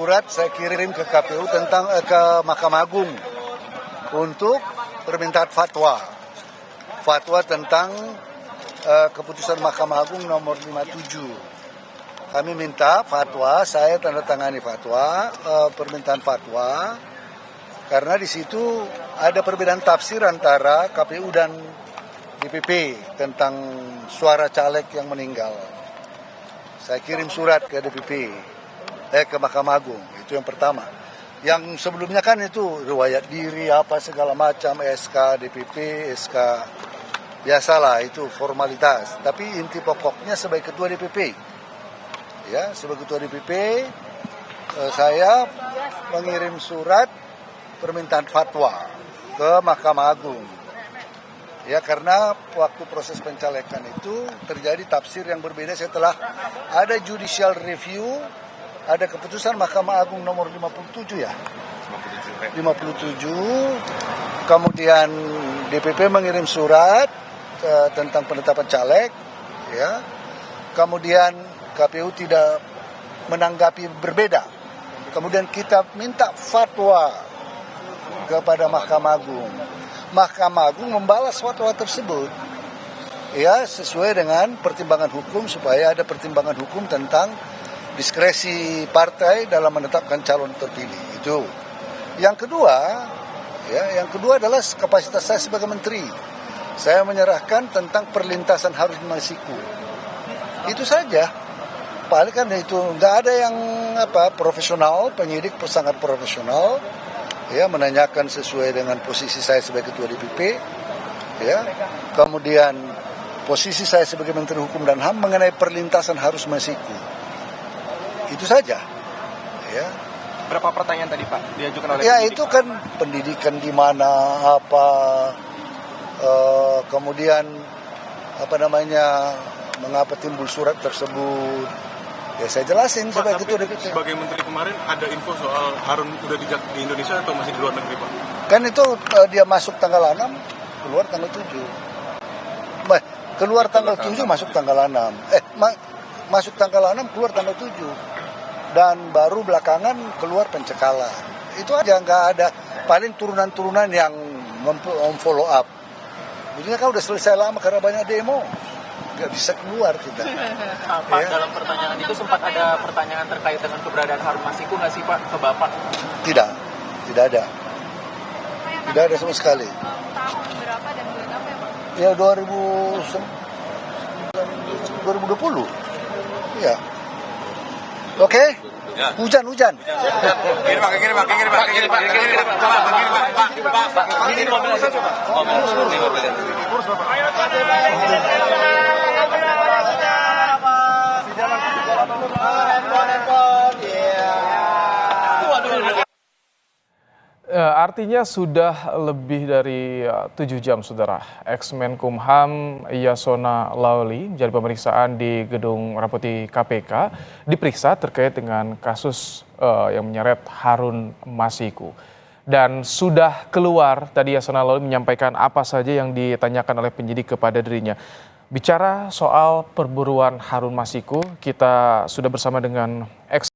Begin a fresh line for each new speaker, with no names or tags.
Surat saya kirim ke KPU tentang ke Mahkamah Agung untuk permintaan fatwa tentang keputusan Mahkamah Agung nomor 57. Kami minta fatwa, saya tanda tangani permintaan fatwa, karena di situ ada perbedaan tafsir antara KPU dan DPP tentang suara caleg yang meninggal. Saya kirim surat ke DPP. Ke Mahkamah Agung, itu yang pertama. Yang sebelumnya kan itu riwayat diri apa segala macam, SK DPP, SK biasalah itu formalitas. Tapi inti pokoknya sebagai ketua DPP, ya sebagai ketua DPP, saya mengirim surat permintaan fatwa ke Mahkamah Agung. Ya, karena waktu proses pencalekan itu terjadi tafsir yang berbeda setelah ada judicial review. Ada keputusan Mahkamah Agung nomor 57 ya. 57. Kemudian DPP mengirim surat tentang penetapan caleg, ya. Kemudian KPU tidak menanggapi berbeda. Kemudian kita minta fatwa kepada Mahkamah Agung. Mahkamah Agung membalas fatwa tersebut. Ya, sesuai dengan pertimbangan hukum, supaya ada pertimbangan hukum tentang diskresi partai dalam menetapkan calon terpilih. Itu. Yang kedua adalah kapasitas saya sebagai menteri. Saya menyerahkan tentang perlintasan Harun Masiku. Itu saja. Paling kan itu nggak ada yang profesional, penyidik sangat profesional, ya, menanyakan sesuai dengan posisi saya sebagai ketua DPP, ya. Kemudian posisi saya sebagai Menteri Hukum dan HAM mengenai perlintasan Harun Masiku. Itu saja. Ya.
Berapa pertanyaan tadi Pak diajukan oleh
pendidik? Itu kan pendidikan di mana, kemudian mengapa timbul surat tersebut. Ya saya jelasin
Pak,
sebagai ketua DPP.
Sebagai menteri kemarin ada info soal Harun udah di Indonesia atau masih di luar negeri Pak?
Kan itu dia masuk tanggal 6, keluar tanggal 7. Keluar tanggal 7, masuk tanggal 6. Masuk tanggal 6, keluar tanggal 7. Dan baru belakangan keluar pencekalan. Itu aja, nggak ada. Paling turunan-turunan yang follow up. Maksudnya kan udah selesai lama karena banyak demo. Nggak bisa keluar kita.
Pak, ya. Dalam pertanyaan itu sempat ada pertanyaan terkait dengan keberadaan Harun Masiku nggak sih Pak ke Bapak?
Tidak ada. Tidak ada sama sekali.
Tahun berapa dan bulan apa ya Pak?
Ya 2020. Ya. Oke? Ya. Hujan.
Artinya sudah lebih dari 7 jam, Saudara. Ex-Menkumham Yasona Lawli menjalani pemeriksaan di Gedung Merah KPK, diperiksa terkait dengan kasus yang menyeret Harun Masiku. Dan sudah keluar, tadi Yasona Lawli menyampaikan apa saja yang ditanyakan oleh penyidik kepada dirinya. Bicara soal perburuan Harun Masiku, kita sudah bersama dengan ex